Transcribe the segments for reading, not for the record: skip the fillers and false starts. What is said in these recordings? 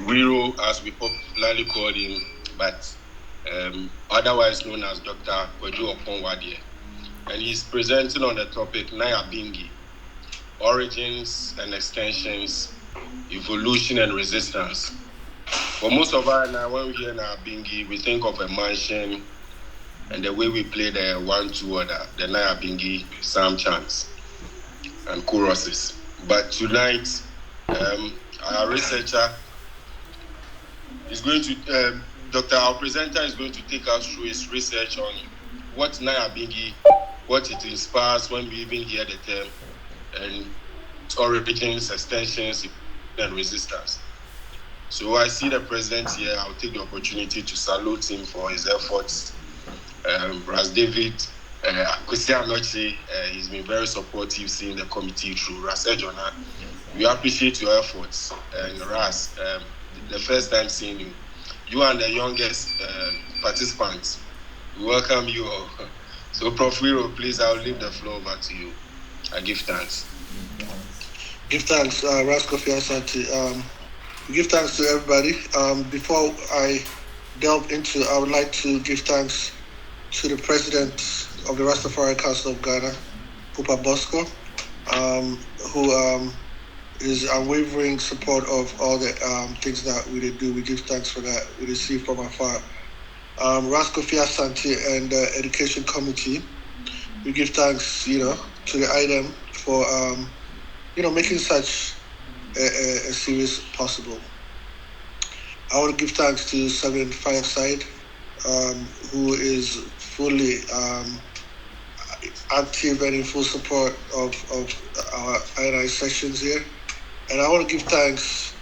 Wiro, as we popularly call him, but otherwise known as Dr. Kweju Oponwadie. And he's presenting on the topic Nayabinghi, Origins and Extensions, Evolution and Resistance. For most of us now, when we hear Nayabinghi, we think of a mansion and the way we play the 1-2 order, the Nayabinghi psalm chants and choruses. But tonight, our researcher is going to, our presenter is going to take us through his research on what Nayabinghi, what it inspires when we even hear the term, and its origins, extensions, and resistance. So I see the president here. I'll take the opportunity to salute him for his efforts. Ras David, Christian Noche, he's been very supportive seeing the committee through. Ras Ejona, we appreciate your efforts. And Ras, the first time seeing you, you are the youngest participants. We welcome you all. So Prof. Wiro, please, I'll leave the floor over to you. I give thanks. Give thanks, Ras Kofi Asante. Give thanks to everybody. Before I delve into, I would like to give thanks to the President of the Rastafari Council of Ghana, Pupa Bosco, who is unwavering support of all the things that we did do. We give thanks for that. We receive from afar. Ras Kofi Asante and the Education Committee, we give thanks, to the item for, making such a series possible. I want to give thanks to Sabian Fireside, who is fully active and in full support of our INI sessions here. And I want to give thanks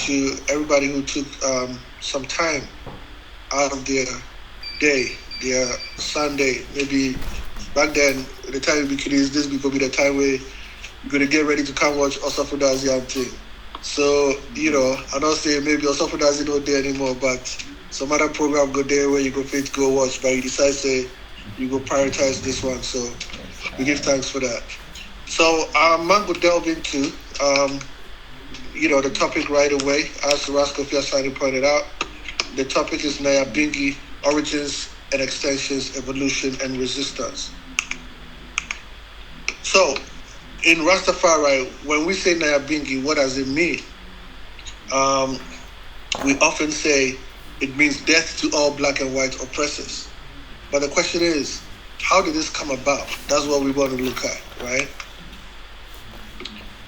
to everybody who took some time out of their day, their Sunday. Maybe back then, the time we could use this could be the time where you're going to get ready to come watch Osafuda's young thing. So, I don't say maybe Osafuda's not there anymore, but some other program go there where you go fit to go watch, but you decide say you go prioritize this one. So we give thanks for that. So I'm going to delve into the topic right away. As Rasko Fiasani pointed out, the topic is Nayabinghi, Origins and Extensions, Evolution and Resistance. So in Rastafari, when we say Nayabinghi, what does it mean? We often say it means death to all black and white oppressors. But the question is, how did this come about? That's what we want to look at, right?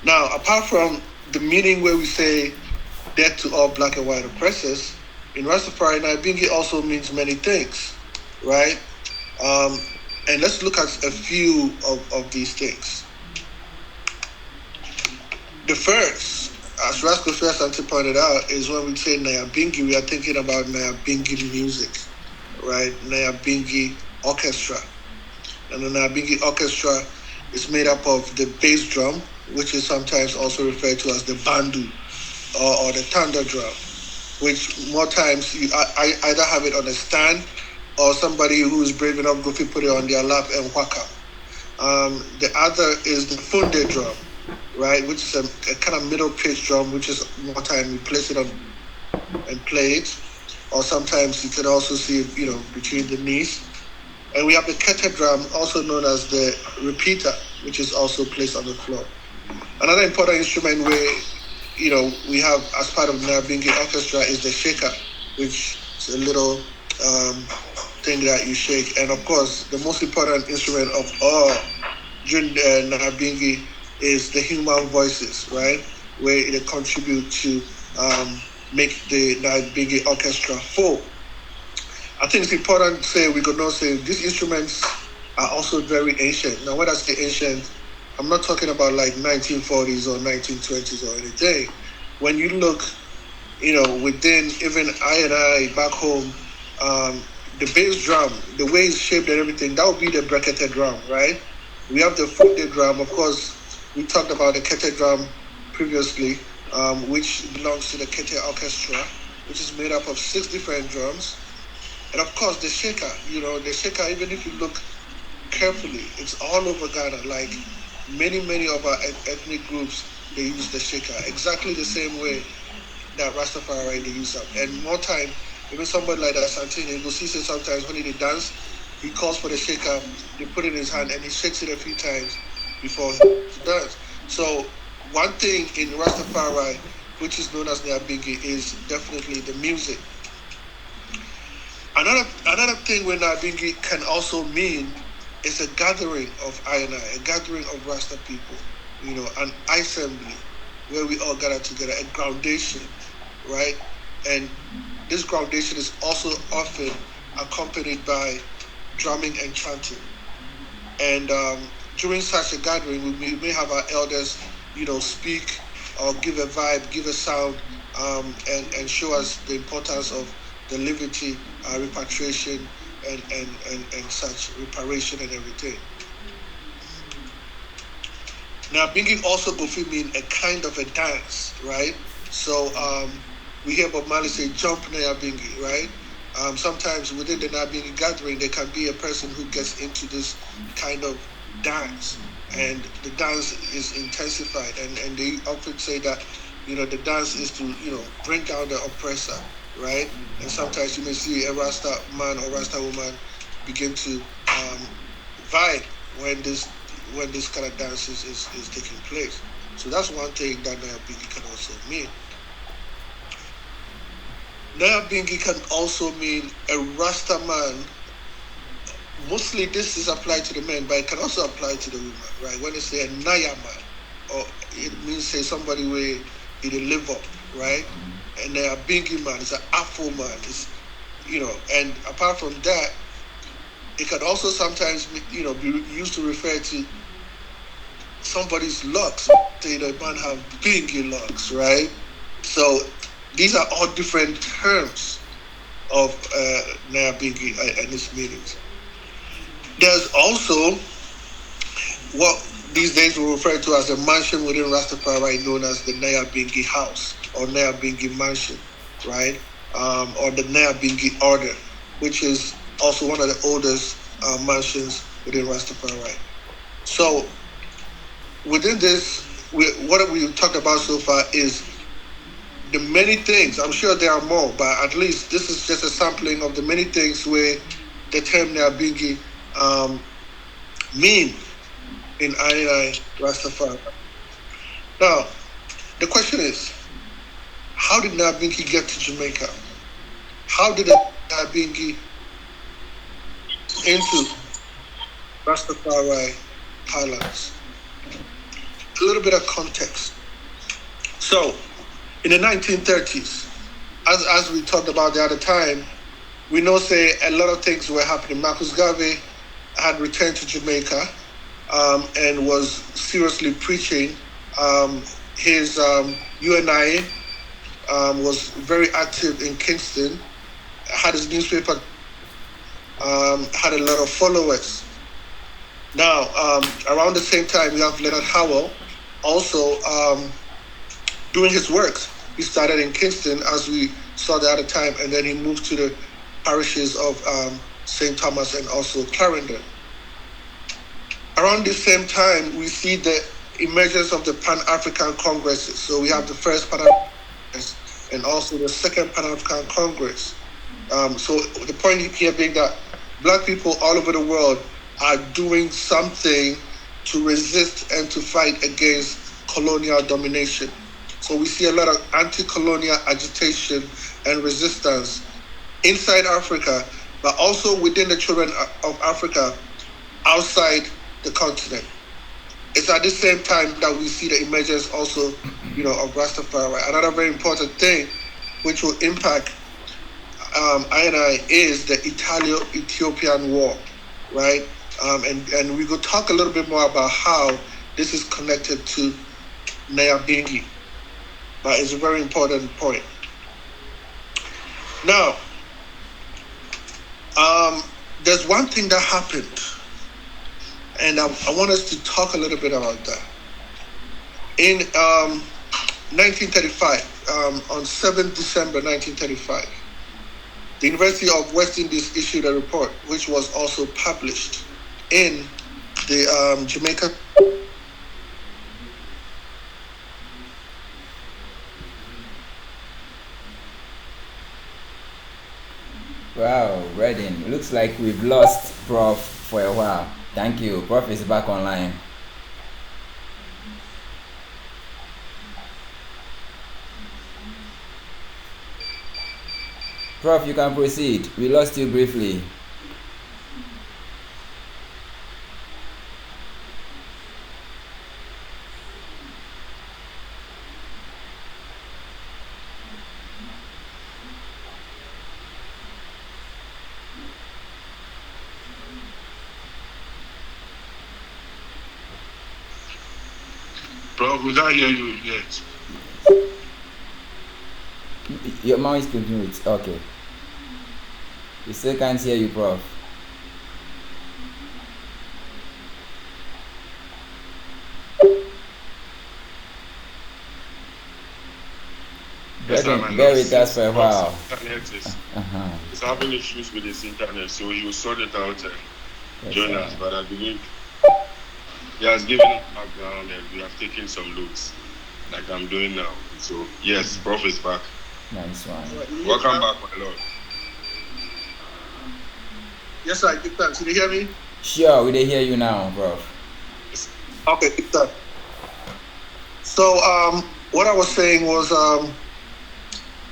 Now, apart from the meaning where we say death to all black and white oppressors, in Rastafari, Nayabinghi also means many things, right? And let's look at a few of these things. The first, as Rasko Fiasante pointed out, is when we say Nayabinghi, we are thinking about Nayabinghi music, right? Nayabinghi orchestra. And the Nayabinghi orchestra is made up of the bass drum, which is sometimes also referred to as the bandu or the thunder drum, which more times I either have it on a stand or somebody who is brave enough go put it on their lap and whack up. The other is the funde drum, right, which is a kind of middle pitch drum, which is more time you place it on and play it, or sometimes you can also see it, between the knees. And we have the kete drum, also known as the repeater, which is also placed on the floor. Another important instrument where, we have as part of the Nayabinghi orchestra is the shaker, which is a little thing that you shake. And of course, the most important instrument of all during Nayabinghi is the human voices, right? Where they contribute to make the Nayabinghi orchestra full. I think it's important to say, we could not say these instruments are also very ancient. Now, when I say ancient, I'm not talking about like 1940s or 1920s or anything. When you look, within even I back home, the bass drum, the way it's shaped and everything, that would be the bracketed drum, right? We have the funde drum. Of course, we talked about the kete drum previously, which belongs to the kete orchestra, which is made up of 6 different drums. And of course, the shaker, the shaker, even if you look carefully, it's all over Ghana. Like many of our ethnic groups, they use the shaker exactly the same way that Rastafari they use up. And more time, even somebody like that Santini, you go see say sometimes when they dance, he calls for the shaker, they put it in his hand and he shakes it a few times before he dance. So one thing in Rastafari, which is known as Niyabinghi, is definitely the music. Another thing with Niyabinghi can also mean is a gathering of INI, a gathering of Rasta people, an assembly where we all gather together, a groundation, right? And this groundation is also often accompanied by drumming and chanting. And during such a gathering, we may have our elders, speak or give a vibe, give a sound, and show us the importance of the liberty, repatriation, and such reparation and everything. Now, Bingi also go fit mean a kind of a dance, right? So we hear Bob Marley say, "Jump Nayabinghi," right? Sometimes within the Nayabinghi gathering, there can be a person who gets into this kind of dance, and the dance is intensified, and they often say that the dance is to bring down the oppressor, right? And sometimes you may see a Rasta man or Rasta woman begin to vibe when this kind of dance is taking place. So that's one thing that Nayabinghi can also mean. Nayabinghi can also mean a Rasta man. Mostly this is applied to the men, but it can also apply to the women, right? When they say a Naya man, or it means say somebody where he live up, right? And Nayabinghi man is an Afro man. It's, and apart from that, it can also sometimes be used to refer to somebody's locks. Say the man have bingy locks, right? So these are all different terms of Nayabinghi and its meanings. There's also what these days we refer to as a mansion within Rastafari known as the Nayabinghi house or Nayabinghi mansion, right? Or the Nayabinghi order, which is also one of the oldest mansions within Rastafari. So within this, what we talked about so far is the many things. I'm sure there are more, but at least this is just a sampling of the many things where the term Nayabinghi mean in I Rastafari. Now, the question is, how did Nayabinghi get to Jamaica? How did Nayabinghi into Rastafari highlands? A little bit of context. So, in the 1930s, as we talked about the other time, we know say a lot of things were happening. Marcus Garvey had returned to Jamaica and was seriously preaching. His UNI was very active in Kingston, had his newspaper, had a lot of followers. Now, around the same time, we have Leonard Howell also doing his work. He started in Kingston, as we saw the other time, and then he moved to the parishes of St. Thomas and also Clarendon. Around the same time, we see the emergence of the Pan-African Congresses. So we have the first Pan-African Congress and also the second Pan-African Congress. So the point here being that Black people all over the world are doing something to resist and to fight against colonial domination. So we see a lot of anti-colonial agitation and resistance inside Africa, but also within the children of Africa outside the continent. It's at the same time that we see the emergence also, of Rastafari. Another very important thing which will impact I is the Italo-Ethiopian War, right? And we will talk a little bit more about how this is connected to Nayabinghi, but it's a very important point. Now, there's one thing that happened, and I want us to talk a little bit about that. In 1935, on 7th December 1935, the University of West Indies issued a report, which was also published in the Jamaica Wow, Redden. Looks like we've lost Prof for a while. Thank you. Prof is back online. Prof, you can proceed. We lost you briefly. Bro, we can't hear you yet. Your mouth is mute. Okay. We still can't hear you, Prof. Redden, bear with us for a while. Internet is having issues with his internet, so he will sort it out and join us. But I believe he has given background and we have taken some notes, like I'm doing now. So yes, Prof is back. Nice one. Welcome back, my lord. Yes, I give thanks. Can you hear me? Sure, we can hear you now, Prof. Okay, good time. So what I was saying was on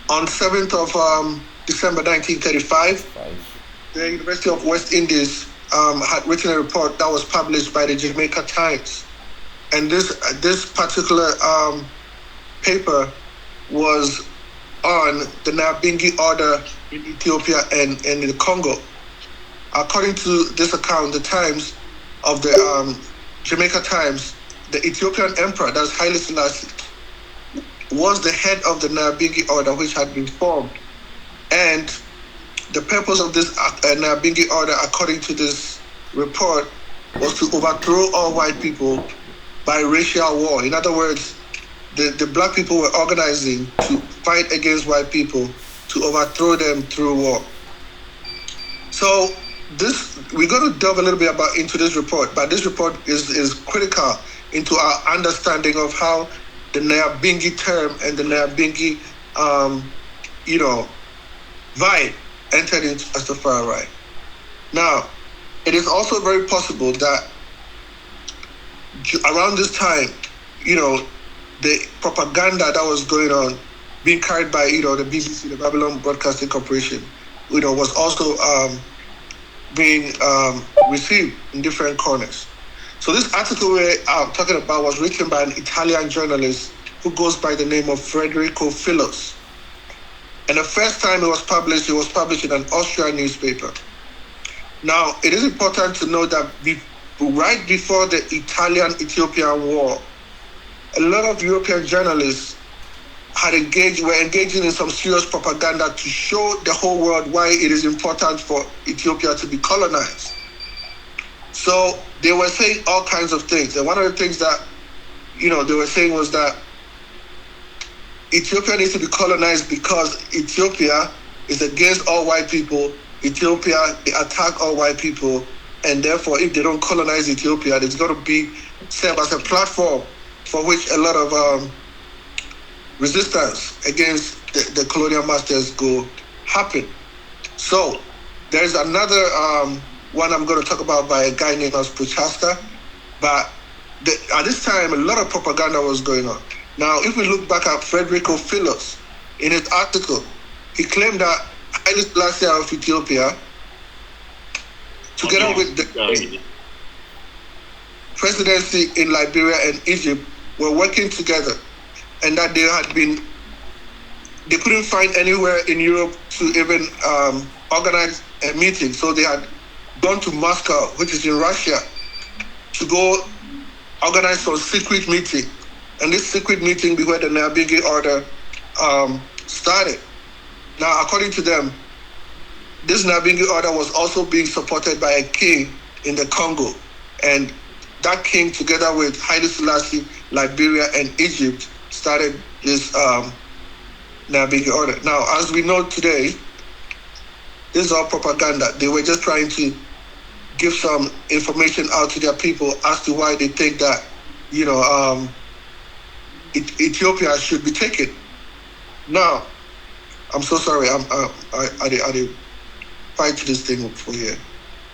7th of December 1935, the University of West Indies had written a report that was published by the Jamaica Times. And this particular paper was on the Nayabinghi order in Ethiopia and in the Congo. According to this account, the Times of the Jamaica Times, the Ethiopian emperor, that's Haile Selassie, was the head of the Nayabinghi order, which had been formed. And the purpose of this Nayabinghi order, according to this report, was to overthrow all white people by racial war. In other words, the black people were organizing to fight against white people to overthrow them through war. So we're going to delve a little bit into this report, but this report is critical into our understanding of how the Nayabinghi term and the Nayabinghi, vibe entered into Rastafari. Now, it is also very possible that around this time, the propaganda that was going on, being carried by, the BBC, the Babylon Broadcasting Corporation, was also being received in different corners. So this article we're talking about was written by an Italian journalist who goes by the name of Federico Filos. And the first time it was published in an Austrian newspaper. Now, it is important to know that right before the Italian-Ethiopian War, a lot of European journalists were engaging in some serious propaganda to show the whole world why it is important for Ethiopia to be colonized. So they were saying all kinds of things. And one of the things that, they were saying was that Ethiopia needs to be colonized because Ethiopia is against all white people. Ethiopia, they attack all white people. And therefore, if they don't colonize Ethiopia, it's going to serve as a platform for which a lot of resistance against the colonial masters go happen. So there's another one I'm going to talk about by a guy named Prochaska. But at this time, a lot of propaganda was going on. Now, if we look back at Federico Filos, in his article, he claimed that Haile Selassie of Ethiopia, together with the presidency in Liberia and Egypt, were working together, and that they couldn't find anywhere in Europe to even organize a meeting. So they had gone to Moscow, which is in Russia, to go organize some secret meeting. And this secret meeting be where the Nayabinghi order started. Now, according to them, this Nayabinghi order was also being supported by a king in the Congo. And that king, together with Haile Selassie, Liberia, and Egypt, started this Nayabinghi order. Now, as we know today, this is all propaganda. They were just trying to give some information out to their people as to why they think that, Ethiopia should be taken. Now, I'm so sorry. I fight this thing for here.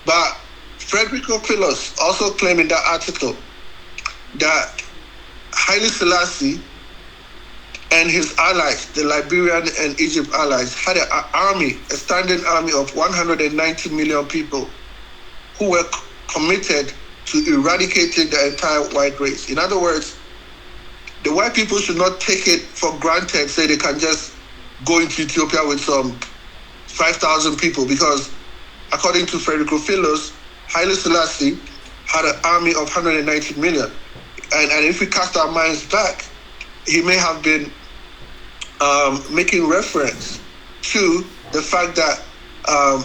But Frederico Philos also claimed in that article that Haile Selassie and his allies, the Liberian and Egypt allies, had an army, a standing army of 190 million people who were committed to eradicating the entire white race. In other words, the white people should not take it for granted, say they can just go into Ethiopia with some 5,000 people, because according to Frederico Philos, Haile Selassie had an army of 190 million. And if we cast our minds back, he may have been making reference to the fact that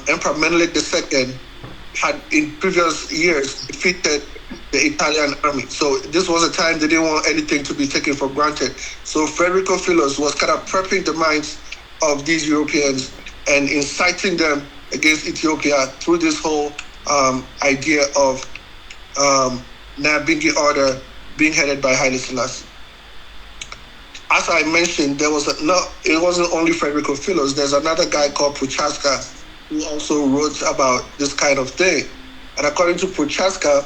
Emperor Menelik II had in previous years defeated the Italian army. So this was a time they didn't want anything to be taken for granted. So Federico Philos was kind of prepping the minds of these Europeans and inciting them against Ethiopia through this whole idea of Nayabinghi order being headed by Haile Selassie. As I mentioned, it wasn't only Federico Philos. There's another guy called Prochaska who also wrote about this kind of thing. And according to Prochaska,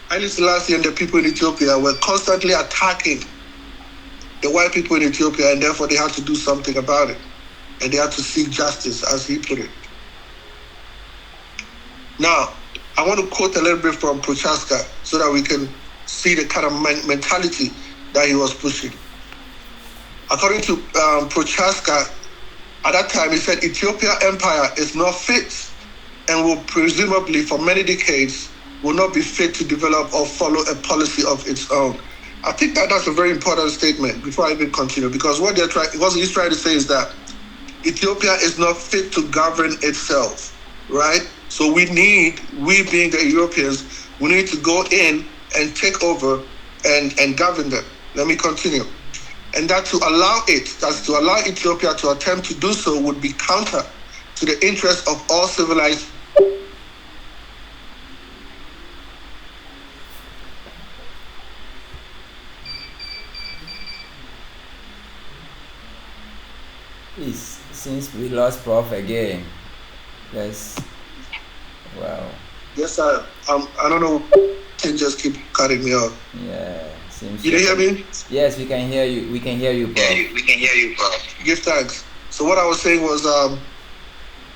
Haile Selassie and the people in Ethiopia were constantly attacking the white people in Ethiopia, and therefore they had to do something about it. And they had to seek justice, as he put it. Now, I want to quote a little bit from Prochaska so that we can see the kind of mentality that he was pushing. According to Prochaska, at that time, he said, Ethiopia empire is not fit and will presumably for many decades will not be fit to develop or follow a policy of its own. I think that's a very important statement before I even continue, because what he's trying to say is that Ethiopia is not fit to govern itself, right? So we being the Europeans, we need to go in and take over and govern them. Let me continue. And that to allow Ethiopia to attempt to do so would be counter to the interests of all civilized. Please, since we lost Prof again, yes, wow. Yes, I don't know. Can just keep cutting me off. Yeah, seems. You hear me? Yes, we can hear you. We can hear you, Prof. We can hear you, Prof. Give thanks. So what I was saying was,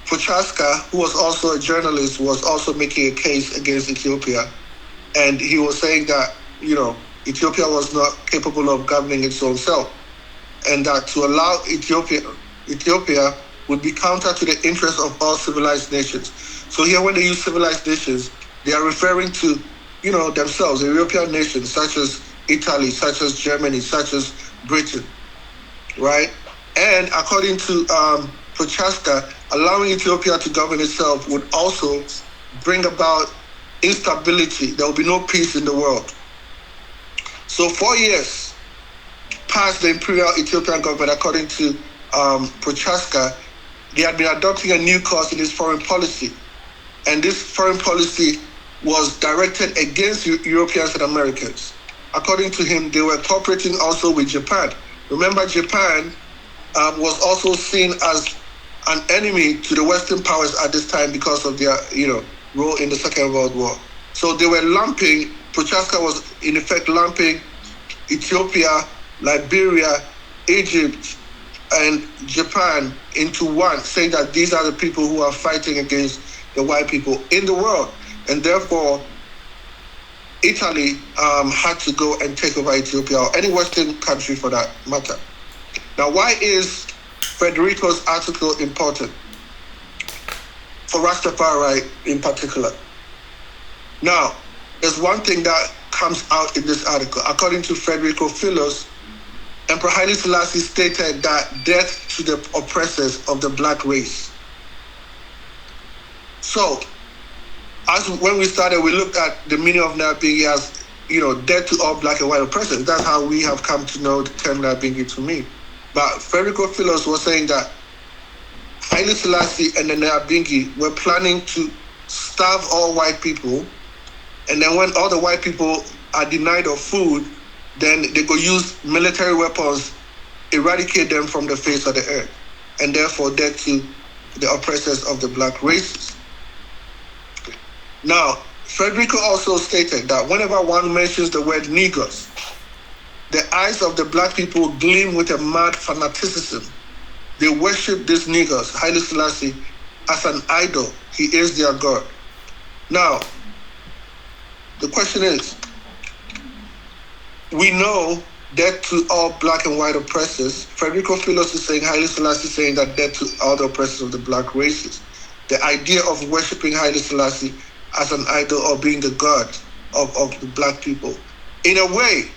Prochaska, who was also a journalist, was also making a case against Ethiopia, and he was saying that Ethiopia was not capable of governing its own self, and that to allow Ethiopia would be counter to the interests of all civilized nations. So here, when they use civilized nations, they are referring to, themselves, the European nations, such as Italy, such as Germany, such as Britain, right? And according to Prochaska, allowing Ethiopia to govern itself would also bring about instability. There will be no peace in the world. So 4 years past the imperial Ethiopian government, according to Prochaska, they had been adopting a new course in its foreign policy. And this foreign policy was directed against Europeans and Americans. According to him, they were cooperating also with Japan. Remember, Japan was also seen as an enemy to the Western powers at this time because of their, role in the Second World War. So they were Prochaska was in effect lumping Ethiopia, Liberia, Egypt, and Japan into one, saying that these are the people who are fighting against the white people in the world. And therefore, Italy had to go and take over Ethiopia, or any Western country for that matter. Now, why is Federico's article important? For Rastafari in particular. Now, there's one thing that comes out in this article. According to Federico Philos, Emperor Haile Selassie stated that death to the oppressors of the black race. So, when we started, we looked at the meaning of Nayabinghi as, death to all black and white oppressors. That's how we have come to know the term Nayabinghi to me. But Federico Philos was saying that Haile Selassie and the Nayabinghi were planning to starve all white people, and then when all the white people are denied of food, then they go use military weapons, eradicate them from the face of the earth, and therefore death to the oppressors of the black races. Now, Federico also stated that whenever one mentions the word niggers, the eyes of the black people gleam with a mad fanaticism. They worship these niggers, Haile Selassie, as an idol. He is their God. Now, the question is, we know death to all black and white oppressors. Federico Philos is saying, Haile Selassie is saying that death to all the oppressors of the black races. The idea of worshiping Haile Selassie as an idol or being the god of the black people. In a way,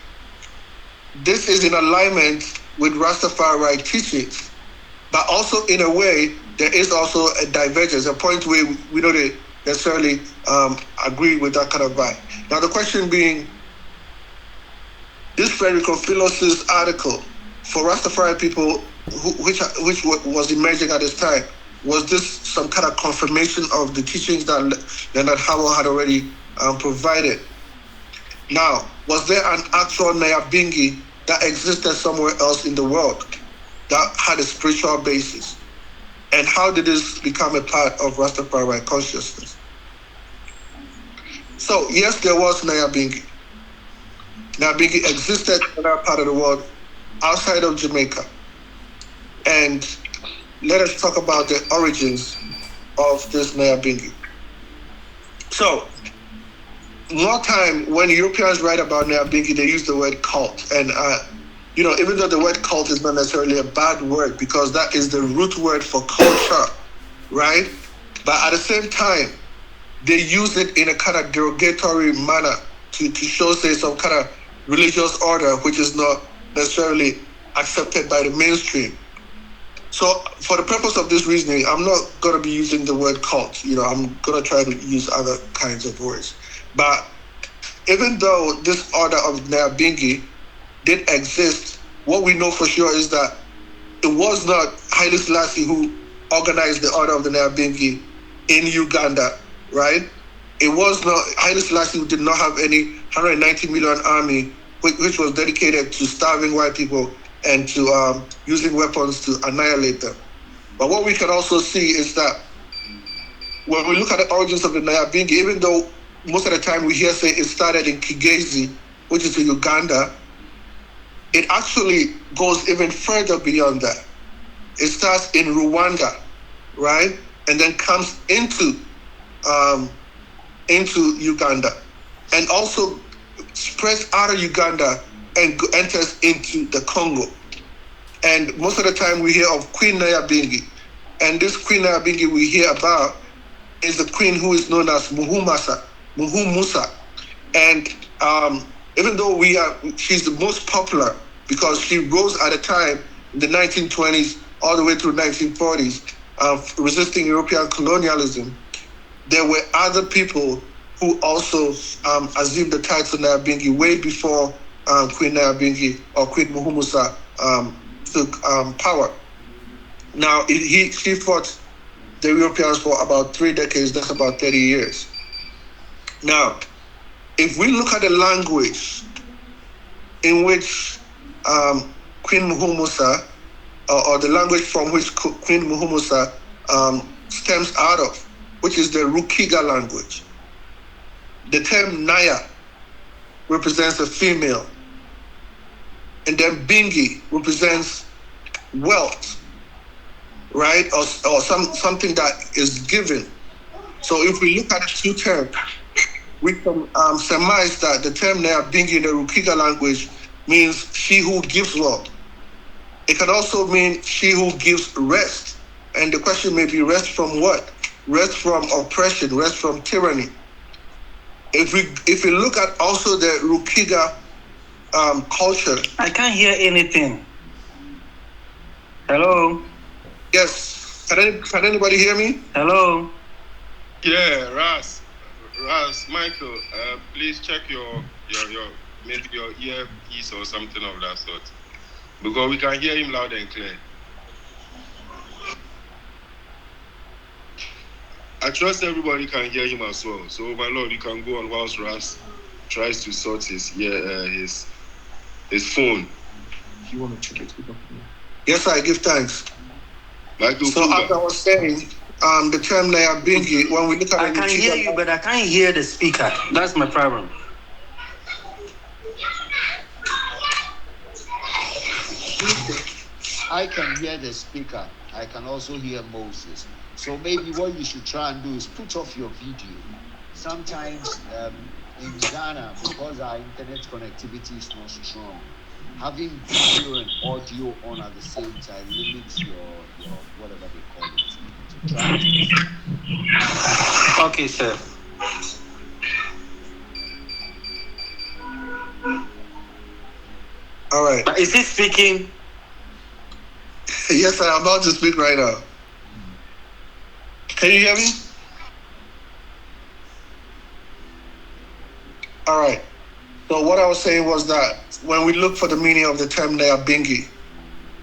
this is in alignment with Rastafari teachings, but also in a way, there is also a divergence, a point where we don't necessarily agree with that kind of vibe. Now, the question being, this Federico Philos' article for Rastafari people, which was emerging at this time, was this some kind of confirmation of the teachings that Leonard Howell had already provided? Now, was there an actual Nayabinghi that existed somewhere else in the world that had a spiritual basis? And how did this become a part of Rastafari consciousness? So, yes, there was Nayabinghi. Nayabinghi existed in that part of the world outside of Jamaica. And let us talk about the origins of this Nayabinghi. So, more time when Europeans write about Nayabinghi, they use the word cult. And, even though the word cult is not necessarily a bad word because that is the root word for culture, right? But at the same time, they use it in a kind of derogatory manner to show, say, some kind of religious order which is not necessarily accepted by the mainstream. So for the purpose of this reasoning, I'm not going to be using the word cult. I'm going to try to use other kinds of words. But even though this order of Nayabinghi did exist, what we know for sure is that it was not Haile Selassie who organized the order of the Nayabinghi in Uganda, right? It was not Haile Selassie who did not have any 190 million army, which was dedicated to starving white people and to using weapons to annihilate them. But what we can also see is that when we look at the origins of the Nayabinghi, even though most of the time we hear say it started in Kigezi, which is in Uganda, it actually goes even further beyond that. It starts in Rwanda, right? And then comes into Uganda, and also spreads out of Uganda and enters into the Congo. And most of the time we hear of Queen Nayabinghi. And this Queen Nayabinghi we hear about is the queen who is known as Muhumusa. And even though she's the most popular because she rose at a time in the 1920s all the way through 1940s, resisting European colonialism, there were other people who also assumed the title Nayabinghi way before Queen Nayabinghi or Queen Muhumusa took power. Now, she fought the Europeans for about 3 decades, that's about 30 years. Now, if we look at the language in which Queen Muhumusa, or the language from which Queen Muhumusa stems out of, which is the Rukiga language, the term Naya represents a female, and then Bingi represents wealth, right? Or something that is given. So if we look at the two terms, we can surmise that the term Nayabinghi in the Rukiga language means she who gives wealth. It can also mean she who gives rest. And the question may be rest from what? Rest from oppression, rest from tyranny. If we look at also the Rukiga culture. I can't hear anything. Hello? Yes. Can anybody hear me? Hello? Yeah, Ras, Michael, please check your maybe your earpiece or something of that sort, because we can hear him loud and clear. I trust everybody can hear him as well. So, my lord, you can go on whilst Ras tries to sort his phone. You want to check it? Yes, I give thanks. Michael, so as I was saying, the term Nayabinghi, when we look at I it, can hear you, but I can't hear the speaker. That's my problem. I can hear the speaker. I can also hear Moses. So maybe what you should try and do is put off your video. Sometimes in Ghana, because our internet connectivity is not strong, having video and audio on at the same time limits your whatever they call it. So try to. Okay, sir. All right. But is he speaking? Yes, I'm about to speak right now. Can you hear me? All right. So what I was saying was that when we look for the meaning of the term Nayabinghi,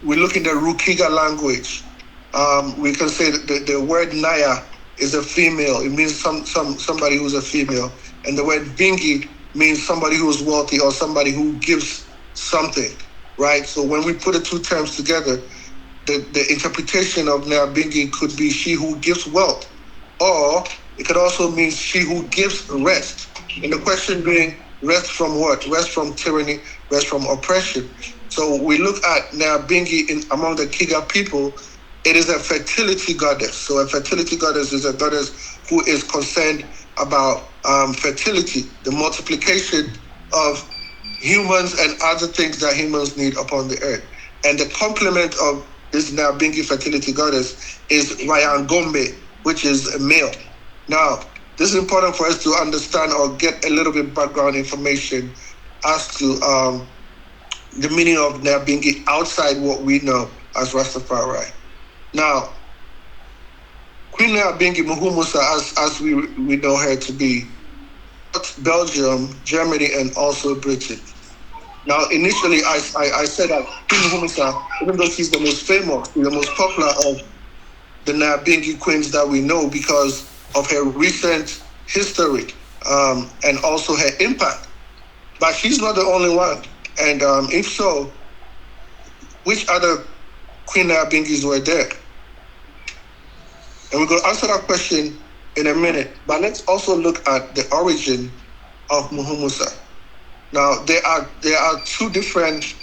we look in the Rukiga language. We can say that the word Naya is a female. It means somebody who's a female. And the word Bingi means somebody who is wealthy or somebody who gives something, right? So when we put the two terms together, the interpretation of Nayabinghi could be she who gives wealth, or it could also mean she who gives rest. And the question being, rest from what? Rest from tyranny, rest from oppression. So we look at Nayabinghi among the Kiga people. It is a fertility goddess. So a fertility goddess is a goddess who is concerned about fertility, the multiplication of humans and other things that humans need upon the earth. And the complement of this Nayabinghi fertility goddess is Wayangombe, which is a male. Now, this is important for us to understand or get a little bit background information as to the meaning of Nayabinghi outside what we know as Rastafari. Now, Queen Nayabinghi Muhumusa, as we know her to be, Belgium, Germany, and also Britain. Now, initially, I said that Queen Muhumusa, even though she's the most famous, the most popular of the Nayabinghi queens that we know because of her recent history and also her impact. But she's not the only one. And if so, which other Queen Nayabinghis were there? And we're going to answer that question in a minute. But let's also look at the origin of Muhumusa. Now, there are two different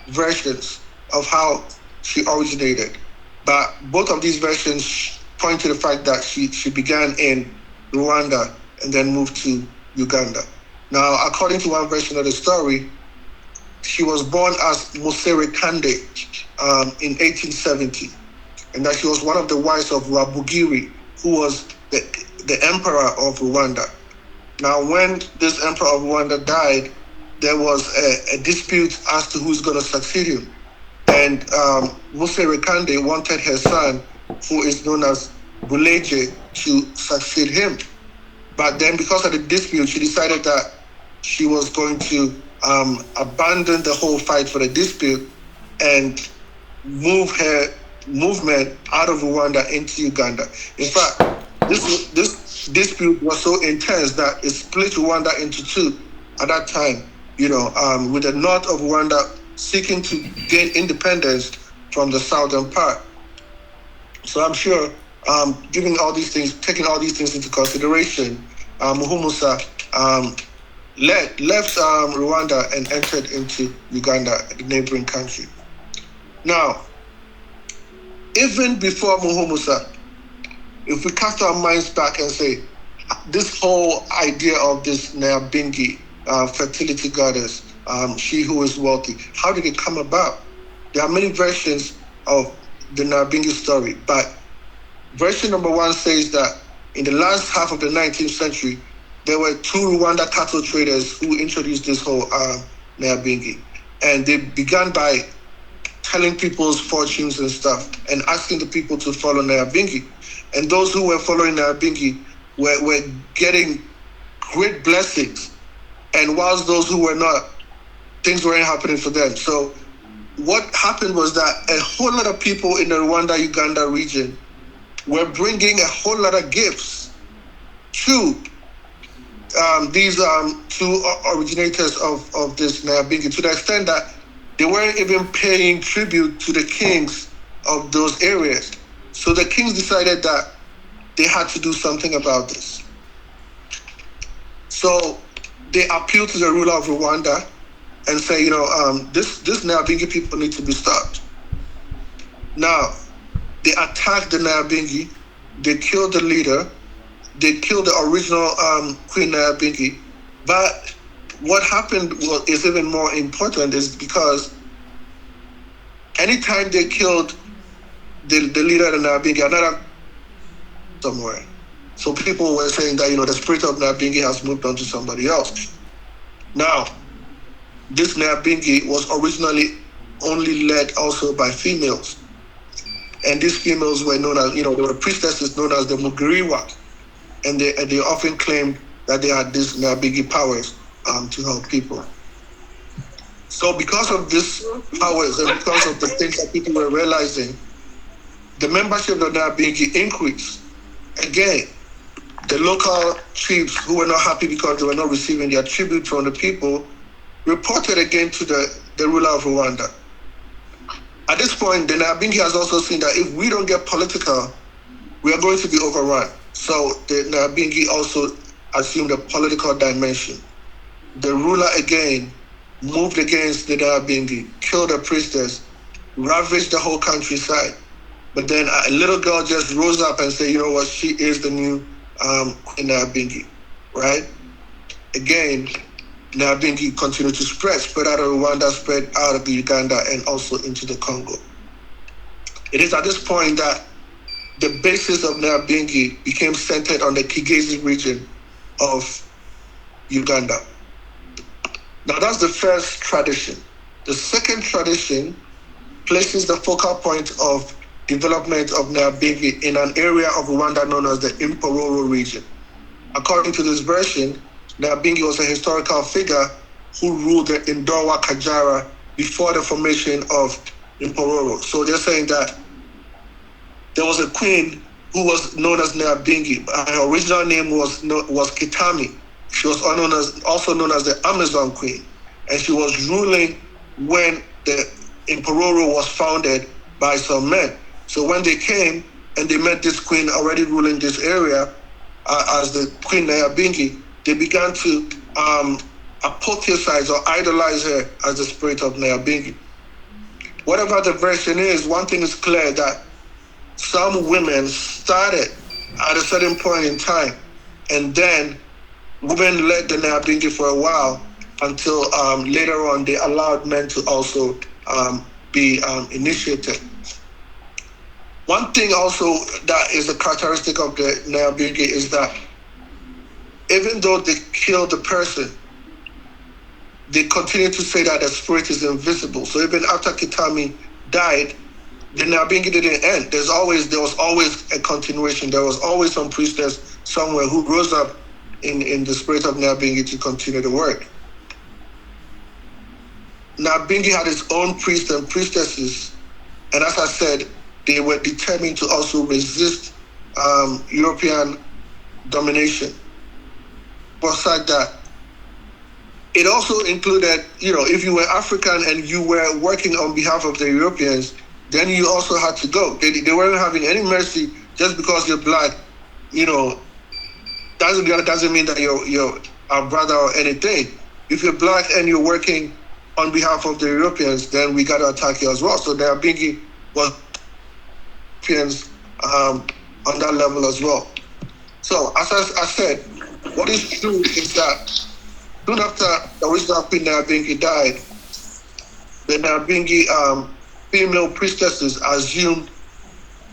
versions of how she originated. But both of these versions point to the fact that she began in Rwanda and then moved to Uganda. Now, according to one version of the story, she was born as Musere Kande in 1870, and that she was one of the wives of Rwabugiri, who was the emperor of Rwanda. Now, when this emperor of Rwanda died, there was a dispute as to who's going to succeed him. And Musere Kande wanted her son, who is known as Buleje, to succeed him. But then because of the dispute, she decided that she was going to abandon the whole fight for the dispute and move her movement out of Rwanda into Uganda. In fact, this dispute was so intense that it split Rwanda into two at that time, with the north of Rwanda seeking to gain independence from the southern part. So I'm sure, taking all these things into consideration, Muhumusa left Rwanda and entered into Uganda, the neighboring country. Now, even before Muhumusa, if we cast our minds back and say, this whole idea of this Nayabinghi fertility goddess, she who is wealthy, how did it come about? There are many versions of the Nayabinghi story, but version number one says that in the last half of the 19th century, there were two Rwanda cattle traders who introduced this whole Nayabinghi. And they began by telling people's fortunes and stuff and asking the people to follow Nayabinghi. And those who were following Nayabinghi were getting great blessings. And whilst those who were not, things weren't happening for them. So what happened was that a whole lot of people in the Rwanda-Uganda region were bringing a whole lot of gifts to these two originators of this Nayabinghi, to the extent that they weren't even paying tribute to the kings of those areas. So the kings decided that they had to do something about this. So they appealed to the ruler of Rwanda and say, this Nayabinghi people need to be stopped. Now, they attacked the Nayabinghi, they killed the leader, they killed the original Queen Nayabinghi. But what happened is even more important is because anytime they killed the leader of the Nayabinghi, another somewhere. So people were saying that, the spirit of Nayabinghi has moved on to somebody else. Now, this Nayabinghi was originally only led also by females. And these females were known as, they were priestesses known as the Mugiriwa. And they often claimed that they had these Nayabinghi powers to help people. So because of these powers and because of the things that people were realizing, the membership of the Nayabinghi increased. Again, the local chiefs who were not happy because they were not receiving their tribute from the people reported again to the ruler of Rwanda. At this point, the Nayabinghi has also seen that if we don't get political, we are going to be overrun. So the Nayabinghi also assumed a political dimension. The ruler again moved against the Nayabinghi, killed a priestess, ravaged the whole countryside. But then a little girl just rose up and said, you know what, she is the new Queen Nayabinghi, right? Again, Nayabinghi continued to spread out of Rwanda, spread out of Uganda, and also into the Congo. It is at this point that the basis of Nayabinghi became centered on the Kigezi region of Uganda. Now that's the first tradition. The second tradition places the focal point of development of Nayabinghi in an area of Rwanda known as the Mpororo region. According to this version, Nayabinghi was a historical figure who ruled the Indowa Kajara before the formation of Mpororo. So they're saying that there was a queen who was known as Nayabinghi. Her original name was Kitami. She was also known as the Amazon Queen. And she was ruling when the Mpororo was founded by some men. So when they came and they met this queen already ruling this area as the Queen Nayabinghi, they began to apotheosize or idolize her as the spirit of Nayabinghi. Whatever the version is, one thing is clear, that some women started at a certain point in time, and then women led the Nayabinghi for a while until later on they allowed men to also be initiated. One thing also that is a characteristic of the Nayabinghi is that even though they killed the person, they continue to say that the spirit is invisible. So even after Kitami died, the Nayabinghi didn't end. There was always a continuation. There was always some priestess somewhere who rose up in the spirit of Nayabinghi to continue the work. Nayabinghi had his own priests and priestesses, and as I said, they were determined to also resist European domination. Besides that, it also included, if you were African and you were working on behalf of the Europeans, then you also had to go. They weren't having any mercy just because you're black. Doesn't mean that you're our brother or anything. If you're black and you're working on behalf of the Europeans, then we got to attack you as well. So Nayabinghi was Europeans on that level as well. So as I said, what is true is that soon after the original Queen Nayabinghi died, the Nayabinghi female priestesses assumed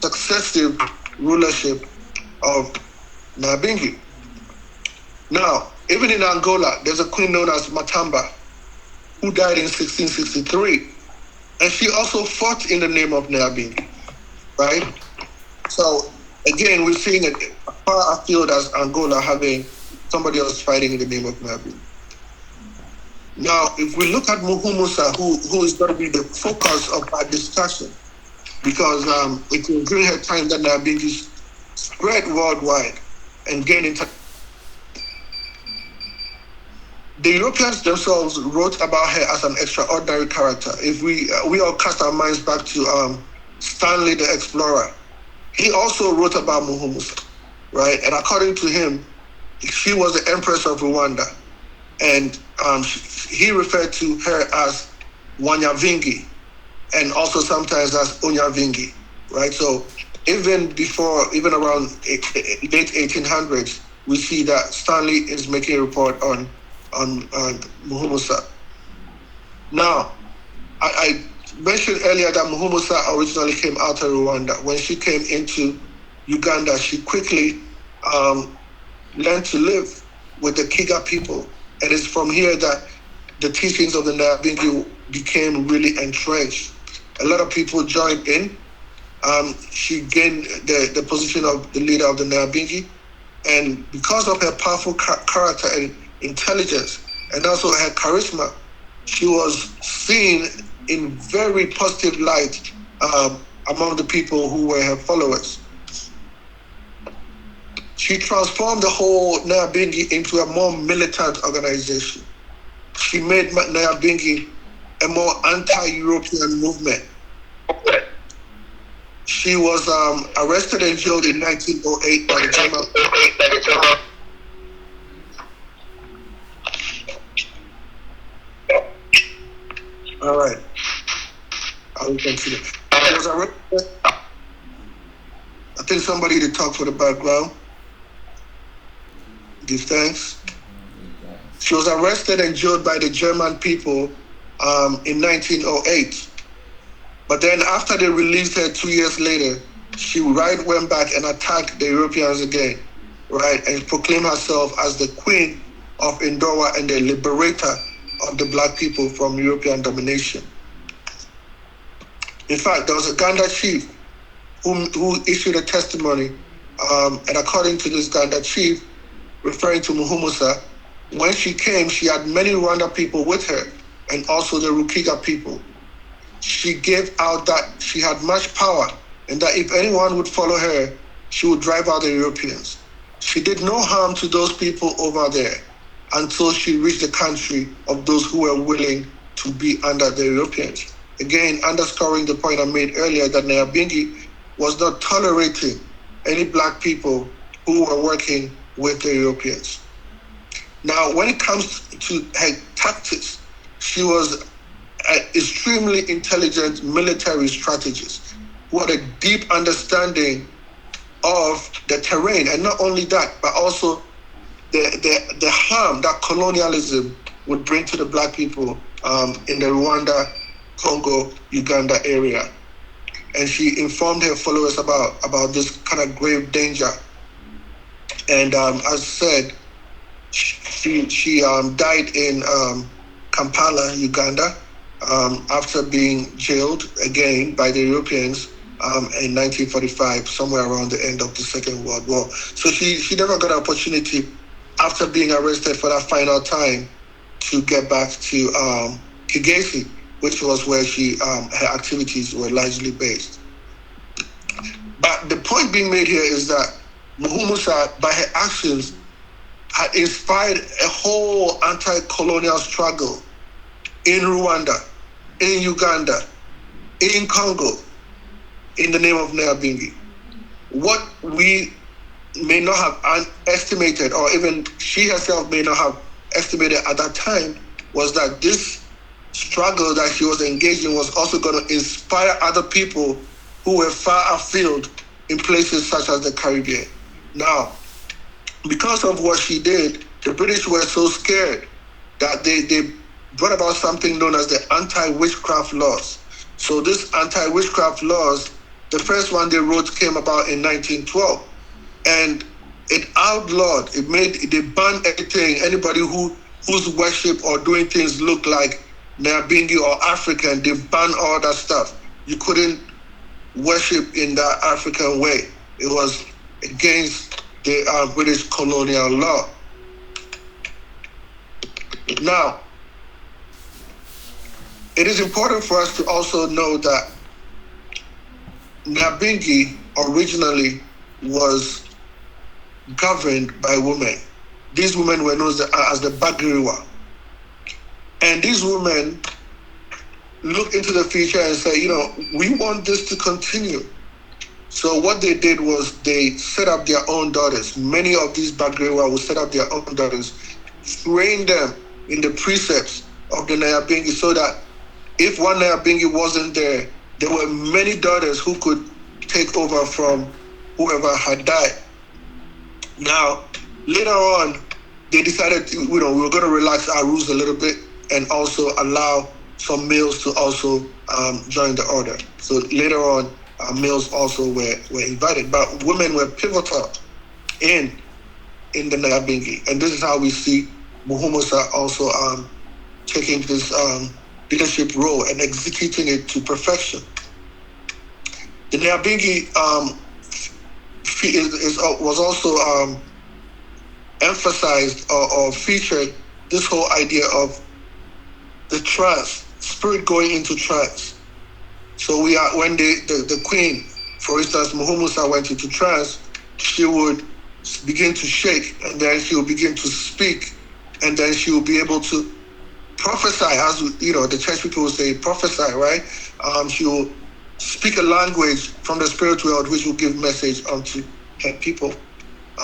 successive rulership of Nayabinghi. Now, even in Angola, there's a queen known as Matamba, who died in 1663. And she also fought in the name of Nayabinghi, right? So, again, we're seeing a far afield as Angola having somebody else fighting in the name of Nayabinghi. Now, if we look at Muhumusa, who is going to be the focus of our discussion, because it was during her time that Nayabinghi spread worldwide and gained international. The Europeans themselves wrote about her as an extraordinary character. If we all cast our minds back to Stanley the Explorer, he also wrote about Muhumusa. right? And according to him, she was the Empress of Rwanda. And he referred to her as Wanyavingi and also sometimes as Onyavingi, right? So even around late 1800s, we see that Stanley is making a report on Muhumusa. Now, I mentioned earlier that Muhumusa originally came out of Rwanda. When she came into Uganda, she quickly learned to live with the Kiga people. And it's from here that the teachings of the Nayabinghi became really entrenched. A lot of people joined in. She gained the position of the leader of the Nayabinghi. And because of her powerful character and intelligence, and also her charisma, she was seen in very positive light among the people who were her followers. She transformed the whole Nayabinghi into a more militant organization. She made Nayabinghi a more anti-European movement. She was arrested and jailed in 1908 by the German. All right, I will continue. She was arrested. I think somebody to talk for the background. Give thanks. She was arrested and jailed by the German people in 1908. But then after they released her 2 years later, she went back and attacked the Europeans again, right? And proclaimed herself as the queen of Indowa and the liberator of the black people from European domination. In fact, there was a Ganda chief who issued a testimony, and according to this Ganda chief, referring to Muhumusa, when she came, she had many Rwanda people with her, and also the Rukiga people. She gave out that she had much power, and that if anyone would follow her, she would drive out the Europeans. She did no harm to those people over there until she reached the country of those who were willing to be under the Europeans. Again, underscoring the point I made earlier that Nayabinghi was not tolerating any black people who were working with the Europeans. Now, when it comes to her tactics, she was an extremely intelligent military strategist who had a deep understanding of the terrain, and not only that, but also the harm that colonialism would bring to the black people in the Rwanda, Congo, Uganda area. And she informed her followers about this kind of grave danger. And as I said, she died in Kampala, Uganda, after being jailed again by the Europeans in 1945, somewhere around the end of the Second World War. So she never got an opportunity after being arrested for that final time to get back to Kigali, which was where her activities were largely based. But the point being made here is that Muhumusa, by her actions, had inspired a whole anti-colonial struggle in Rwanda, in Uganda, in Congo, in the name of Nayabinghi. What we may not have estimated, or even she herself may not have estimated at that time, was that this struggle that she was engaged in was also going to inspire other people who were far afield in places such as the Caribbean. Now, because of what she did, the British were so scared that they brought about something known as the anti-witchcraft laws. So these anti-witchcraft laws, the first one they wrote came about in 1912. And it outlawed, they banned everything, anybody whose worship or doing things looked like Nayabinghi or African, they banned all that stuff. You couldn't worship in that African way. It was against the British colonial law. Now, it is important for us to also know that Nayabinghi originally was governed by women. These women were known as the Bagiriwa. And these women looked into the future and said, we want this to continue. So what they did was they set up their own daughters. Many of these Bagrewa would set up their own daughters, train them in the precepts of the Nayabinghi, so that if one Nayabinghi wasn't there, there were many daughters who could take over from whoever had died. Now, later on, they decided, we were going to relax our rules a little bit and also allow some males to also join the order. So later on, males also were invited, but women were pivotal in the Nayabinghi. And this is how we see Muhumusa also taking this leadership role and executing it to perfection. The Nayabinghi was also emphasized or featured this whole idea of the trance, spirit going into trance. So when the queen, for instance, Muhumusa went into trance, she would begin to shake, and then she would begin to speak, and then she would be able to prophesy, as the church people would say, prophesy, right? She will speak a language from the spirit world, which will give message unto her people.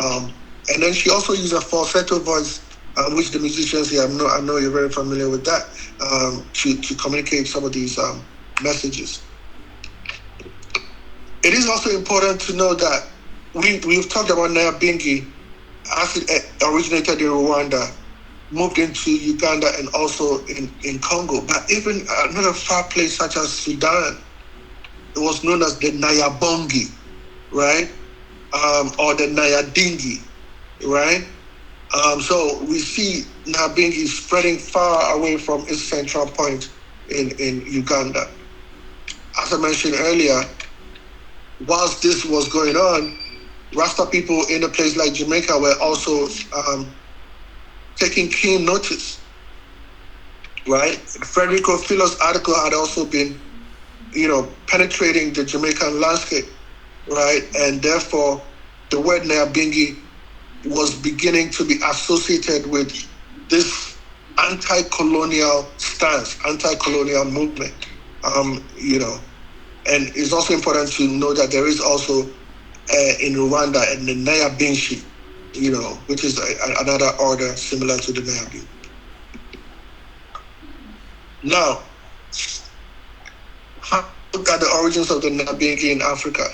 And then she also used a falsetto voice, which the musicians here, I know you're very familiar with that, to communicate some of these messages. It is also important to know that we've talked about Nayabinghi as it originated in Rwanda, moved into Uganda and also in Congo. But even another far place such as Sudan, it was known as the Nayabongi, right? Or the Nayabinghi, right? So we see Nayabinghi spreading far away from its central point in Uganda. As I mentioned earlier, whilst this was going on, Rasta people in a place like Jamaica were also taking keen notice, right? Federico Filo's article had also been, penetrating the Jamaican landscape, right? And therefore, the word Nayabinghi was beginning to be associated with this anti-colonial stance, anti-colonial movement, And it's also important to know that there is also in Rwanda and the Nayabinghi, which is another order similar to the Nayabinghi. Now, look at the origins of the Nayabinghi in Africa.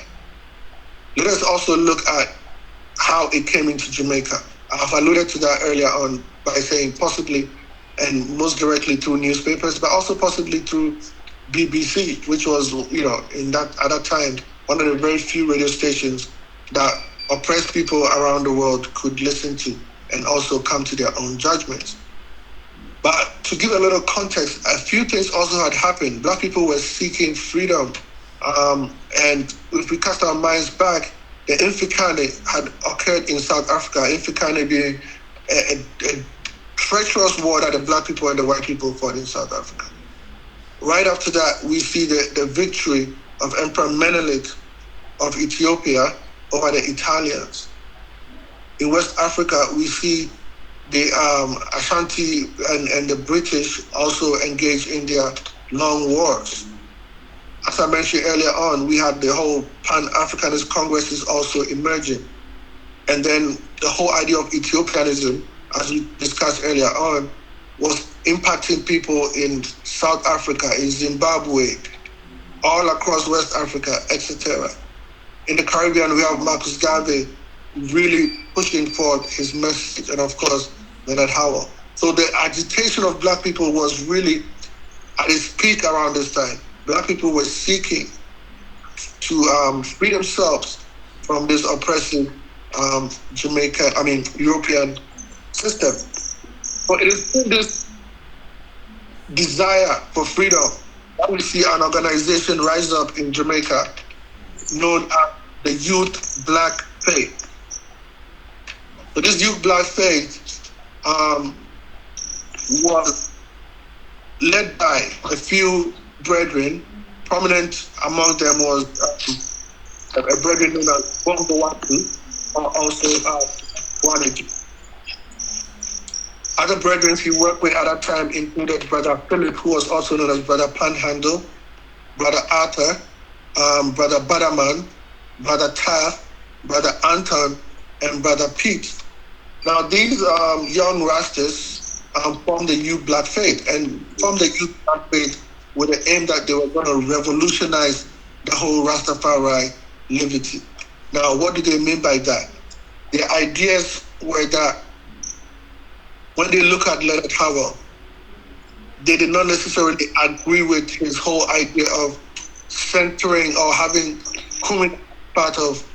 Let us also look at how it came into Jamaica. I've alluded to that earlier on by saying possibly and most directly through newspapers, but also possibly through BBC, which was, at that time, one of the very few radio stations that oppressed people around the world could listen to and also come to their own judgments. But to give a little context, a few things also had happened. Black people were seeking freedom. And if we cast our minds back, the Infikane had occurred in South Africa, Infikane being a treacherous war that the black people and the white people fought in South Africa. Right after that, we see the victory of Emperor Menelik of Ethiopia over the Italians. In West Africa, we see the Ashanti and the British also engaged in their long wars. As I mentioned earlier on, we had the whole Pan-Africanist Congresses also emerging. And then the whole idea of Ethiopianism, as we discussed earlier on, was impacting people in South Africa, in Zimbabwe, all across West Africa, etc. In the Caribbean, we have Marcus Garvey really pushing forth his message, and of course, Leonard Howell. So the agitation of black people was really at its peak around this time. Black people were seeking to free themselves from this oppressive European system. But it is in this desire for freedom that we see an organization rise up in Jamaica known as the Youth Black Faith. So this Youth Black Faith was led by a few brethren. Prominent among them was a brethren known as Bongo Watu, or also Wanegi. Other brethren he worked with at that time included Brother Philip, who was also known as Brother Panhandle, Brother Arthur, Brother Badaman, Brother Taff, Brother Anton, and Brother Pete. Now, these young Rastas formed the Youth Black Faith and formed the Youth Black Faith with the aim that they were going to revolutionize the whole Rastafari liberty. Now, what do they mean by that? Their ideas were that when they look at Leonard Howell, they did not necessarily agree with his whole idea of centering or having Kumi part of,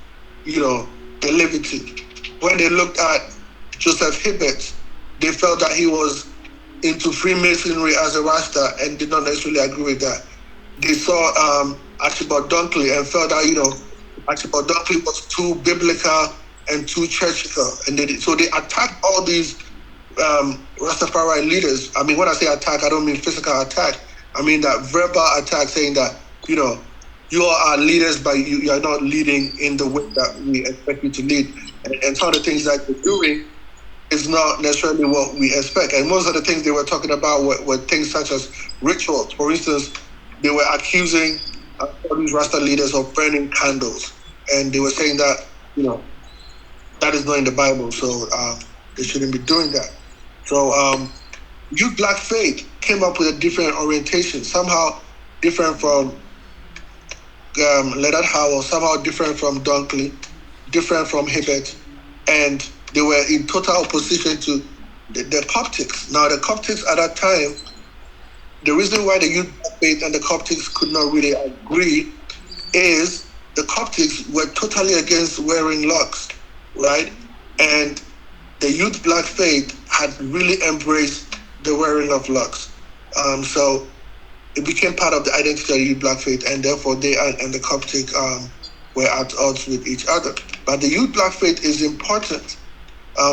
the liberty. When they looked at Joseph Hibbert, they felt that he was into Freemasonry as a Rasta and did not necessarily agree with that. They saw Archibald Dunkley and felt that, Archibald Dunkley was too biblical and too churchical. And so they attacked all these Rastafari leaders. I mean, when I say attack, I don't mean physical attack. I mean that verbal attack, saying that, you are leaders, but you are not leading in the way that we expect you to lead. And some of the things that you're doing is not necessarily what we expect. And most of the things they were talking about were things such as rituals. For instance, they were accusing all these Rasta leaders of burning candles. And they were saying that, that is not in the Bible, so they shouldn't be doing that. So Youth Black Faith came up with a different orientation, somehow different from Leonard Howell, somehow different from Dunkley, different from Hibbert, and they were in total opposition to the Coptics. Now, the Coptics at that time, the reason why the Youth Black Faith and the Coptics could not really agree is the Coptics were totally against wearing locks, right? And the Youth Black Faith had really embraced the wearing of locks. So it became part of the identity of the Youth Black Faith, and therefore they and the Coptic were at odds with each other. But the Youth Black Faith is important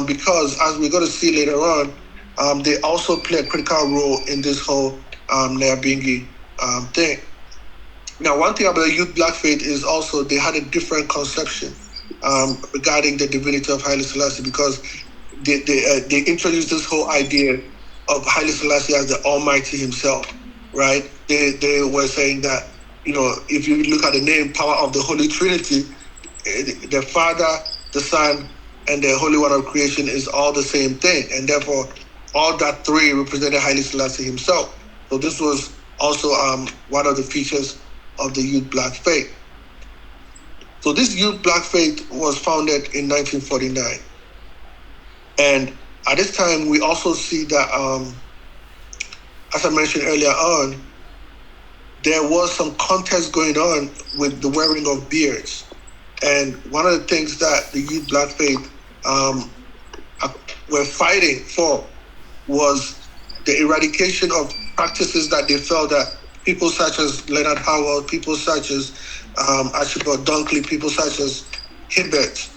because, as we're going to see later on, they also play a critical role in this whole Nayabinghi thing. Now, one thing about the Youth Black Faith is also they had a different conception regarding the divinity of Haile Selassie, because they introduced this whole idea of Haile Selassie as the Almighty himself, right? They were saying that, if you look at the name, power of the Holy Trinity, the Father, the Son, and the Holy One of creation is all the same thing. And therefore, all that three represented Haile Selassie himself. So this was also one of the features of the Youth Black Faith. So this Youth Black Faith was founded in 1949. And at this time, we also see that, as I mentioned earlier on, there was some contest going on with the wearing of beards. And one of the things that the Youth Black Faith were fighting for was the eradication of practices that they felt that people such as Leonard Howell, people such as Archibald Dunkley, people such as Hibbert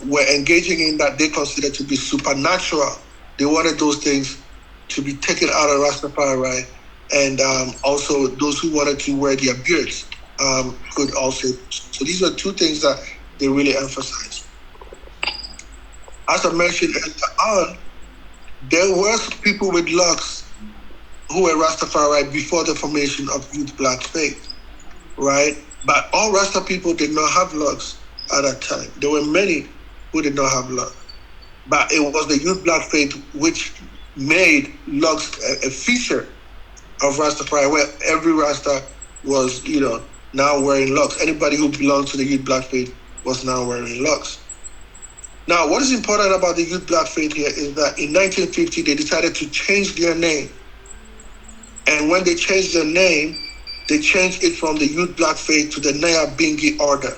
were engaging in, that they considered to be supernatural. They wanted those things to be taken out of Rastafari, and also those who wanted to wear their beards could also. So these are two things that they really emphasized. As I mentioned earlier on, there were people with locks who were Rastafari before the formation of Youth Black Faith, right? But all Rasta people did not have locks at that time. There were many who did not have locks. But it was the Youth Black Faith which made locks a feature of Rastafari, where every Rasta was, now wearing locks. Anybody who belonged to the Youth Black Faith was now wearing locks. Now, what is important about the Youth Black Faith here is that in 1950, they decided to change their name. And when they changed their name, they changed it from the Youth Black Faith to the Nayabinghi Order.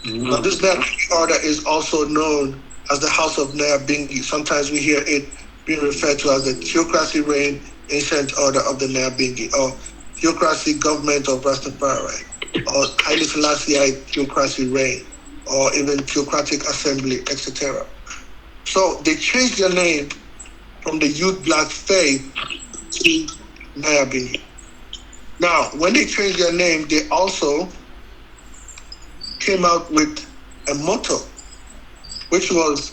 Mm-hmm. Now, this Nayabinghi Order is also known as the House of Nayabinghi. Sometimes we hear it being referred to as the Theocracy Reign Ancient Order of the Nayabinghi, or Theocracy Government of Rastafari, or Haile Selassie Theocracy Reign, or even Theocratic Assembly, etc. So they changed their name from the Youth Black Faith to Nayabinghi. Now, when they changed their name, they also came out with a motto, which was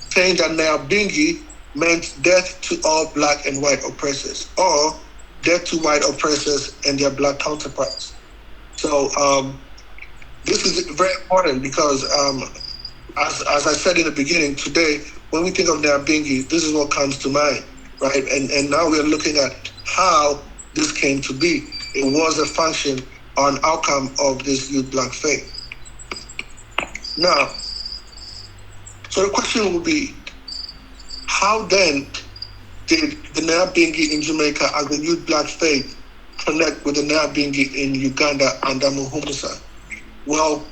saying that Nayabinghi meant death to all black and white oppressors, or death to white oppressors and their black counterparts. So this is very important because, as I said in the beginning, today, when we think of Niyabinghi, this is what comes to mind, right? And now we're looking at how this came to be. It was a function or an outcome of this youth black faith. Now, so the question will be, how then did the Nayabinghi in Jamaica as the youth black faith connect with the Nayabinghi in Uganda under Muhumusa? Well,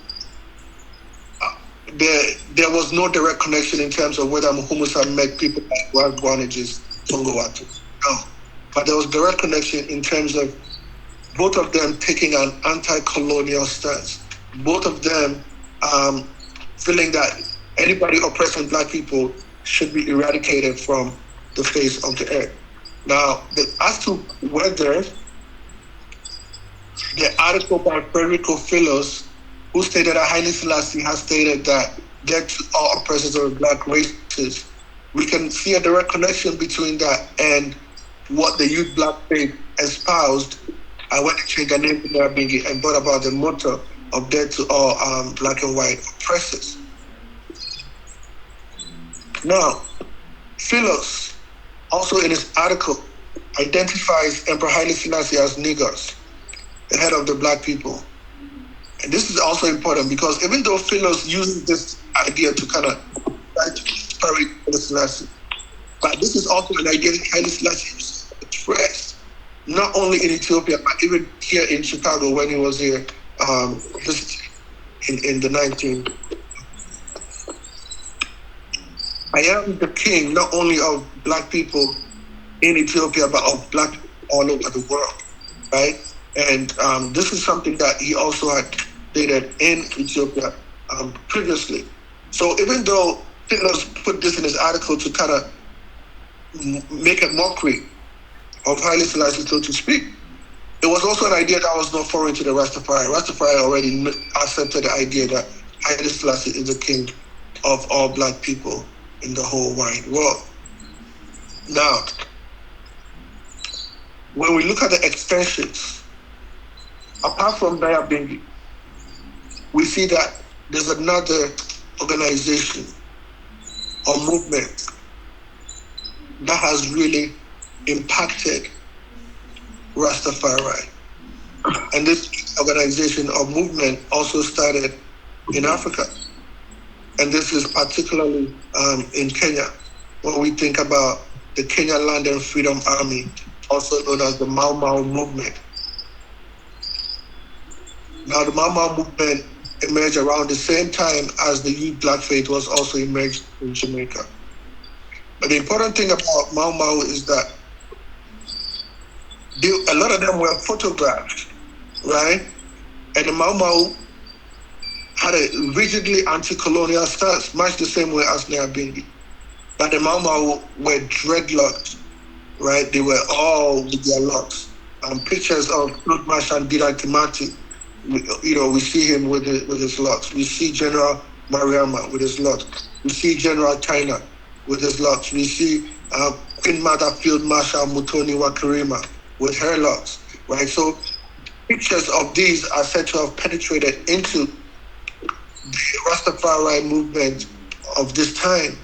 there was no direct connection in terms of whether Muhumusa met people like Wild Bonnages, Tongowatu. No. But there was direct connection in terms of both of them taking an anti-colonial stance. Both of them feeling that anybody oppressing black people should be eradicated from the face of the earth. Now, as to whether the article by Federico Philos, who stated that Haile Selassie has stated that death to all oppressors of black races, we can see a direct connection between that and what the youth black faith espoused when they changed their name to Niyabinghi and brought about the motto of death to all black and white oppressors. Now, Philos, also in his article, identifies Emperor Haile Selassie as Negus, the head of the black people. And this is also important because even though Philos uses this idea to kind of try to disparage Haile Selassie, but this is also an idea that Haile Selassie expressed, not only in Ethiopia, but even here in Chicago when he was here in the 19th. I am the king not only of black people in Ethiopia, but of black people all over the world, right? And this is something that he also had stated in Ethiopia previously. So even though Philos put this in his article to kind of make a mockery of Haile Selassie, so to speak, it was also an idea that was not foreign to the Rastafari. Rastafari already accepted the idea that Haile Selassie is the king of all black people in the whole wide world. Now, when we look at the extensions, apart from Nayabinghi, we see that there's another organization or movement that has really impacted Rastafari. And this organization or movement also started in Africa. And this is particularly in Kenya, when we think about the Kenya Land and Freedom Army, also known as the Mau Mau movement. Now, the Mau Mau movement emerged around the same time as the youth black faith was also emerged in Jamaica. But the important thing about Mau Mau is that a lot of them were photographed, right? And the Mau Mau had a rigidly anti-colonial stance, much the same way as Nayabinghi. But the Mau Mau were dreadlocked, right? They were all with their locks. Pictures of Field Marshal Dira Timati, we see him with his locks. We see General Mariama with his locks. We see General China with his locks. We see Queen Mother Field Marshal Mutoni Wakarima with her locks, right? So pictures of these are said to have penetrated into the Rastafari movement of this time,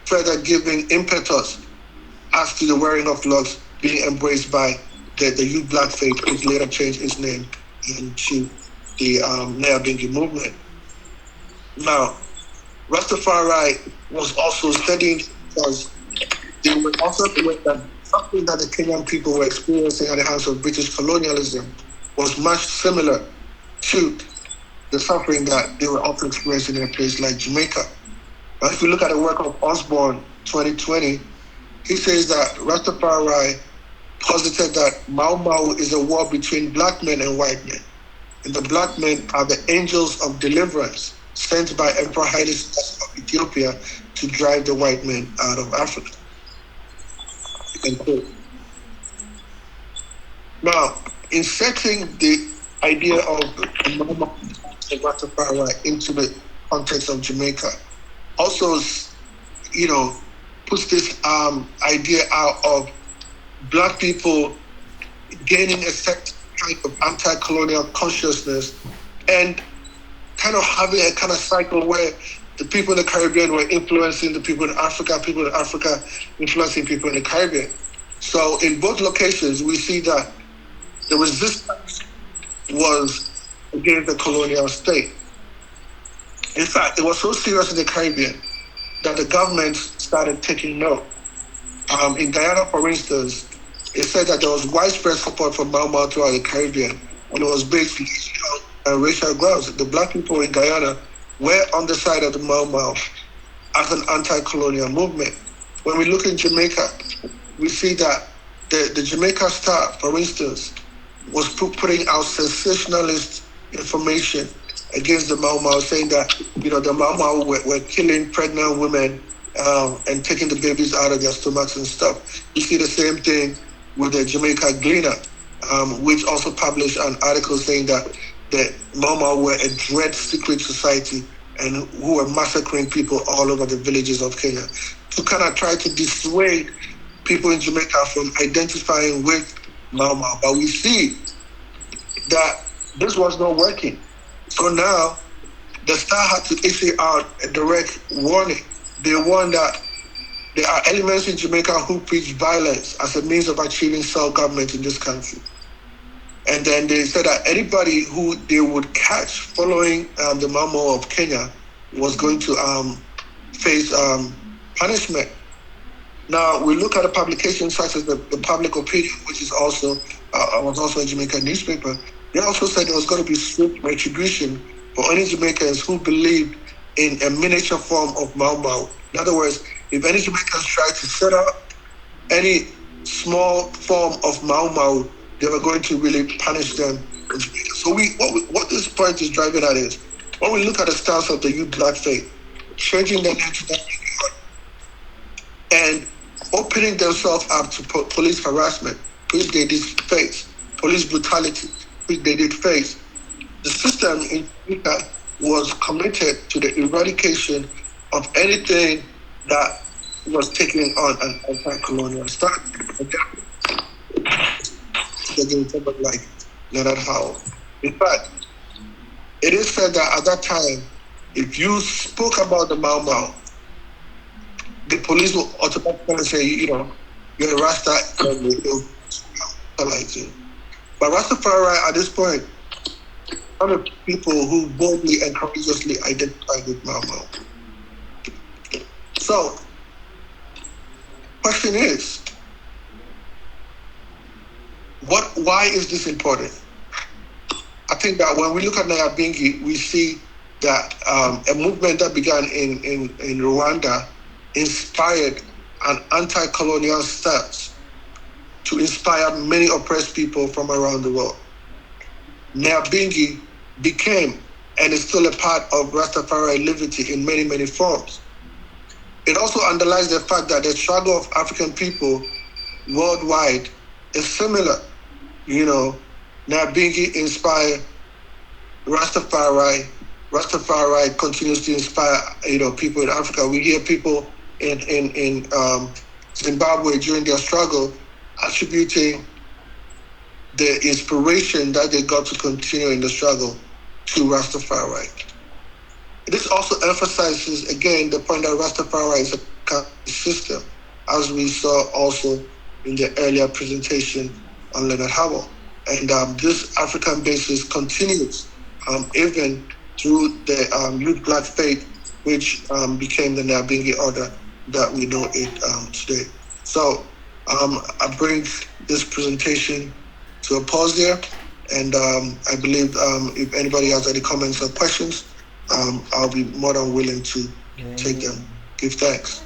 further giving impetus as to the wearing of locks being embraced by the youth black faith, which later changed its name into the Nayabinghi movement. Now, Rastafari was also studying because they were also aware that something that the Kenyan people were experiencing at the hands of British colonialism was much similar to the suffering that they were also experiencing in a place like Jamaica. Now, if you look at the work of Osborne, 2020, he says that Rastafari posited that Mau Mau is a war between black men and white men. And the black men are the angels of deliverance sent by Emperor Haile Selassie of Ethiopia to drive the white men out of Africa. Now, inserting the idea of Mau Mau and Rastafari into the context of Jamaica also, puts this idea out of black people gaining a certain kind of anti-colonial consciousness and kind of having a kind of cycle where the people in the Caribbean were influencing the people in Africa influencing people in the Caribbean. So in both locations, we see that the resistance was against the colonial state. In fact, it was so serious in the Caribbean that the government started taking note. In Guyana, for instance, it said that there was widespread support for Mau Mau throughout the Caribbean, and it was based on racial grounds. The black people in Guyana were on the side of the Mau Mau as an anti-colonial movement. When we look in Jamaica, we see that the Jamaica Star, for instance, was putting out sensationalist information against the Mau Mau, saying that the Mau Mau were killing pregnant women and taking the babies out of their stomachs and stuff. You see the same thing with the Jamaica Gleaner, which also published an article saying that the Mau Mau were a dread secret society and who were massacring people all over the villages of Kenya to kind of try to dissuade people in Jamaica from identifying with Mau Mau. But we see that this was not working. So now the Star had to issue out a direct warning. They warned that there are elements in Jamaica who preach violence as a means of achieving self-government in this country. And then they said that anybody who they would catch following the Mau Mau of Kenya was going to face punishment. Now, we look at a publication such as the Public Opinion, which is also was also a Jamaican newspaper. They also said there was going to be swift retribution for any Jamaicans who believed in a miniature form of Mau Mau. In other words, if any Jamaicans tried to set up any small form of Mau Mau, they were going to really punish them in Jamaica. So what this point is driving at is, when we look at the stance of the youth black faith, changing their name to Nayabinghi and opening themselves up to police harassment, which they did face, police brutality, which they did face, the system in Jamaica was committed to the eradication of anything that was taking on an anti-colonial stance. Against somebody like Leonard Howell. In fact, it is said that at that time, if you spoke about the Mau Mau, the police will automatically say, you're a Rasta, and they'll like you. But Rastafari at this point are the people who boldly and courageously identify with Mau Mau. So, question is, why is this important? I think that when we look at Nayabinghi, we see that a movement that began in Rwanda inspired an anti-colonial stance to inspire many oppressed people from around the world. Nayabinghi became and is still a part of Rastafari liberty in many, many forms. It also underlies the fact that the struggle of African people worldwide is similar. Nayabinghi inspired Rastafari. Rastafari continues to inspire, people in Africa. We hear people in Zimbabwe during their struggle attributing the inspiration that they got to continue in the struggle to Rastafari. This also emphasizes, again, the point that Rastafari is a system, as we saw also in the earlier presentation on Leonard Howell. And this African basis continues even through the youth black faith, which became the Nayabinghi order that we know it today. So I bring this presentation to a pause there, and I believe if anybody has any comments or questions, I'll be more than willing to take them. Give thanks.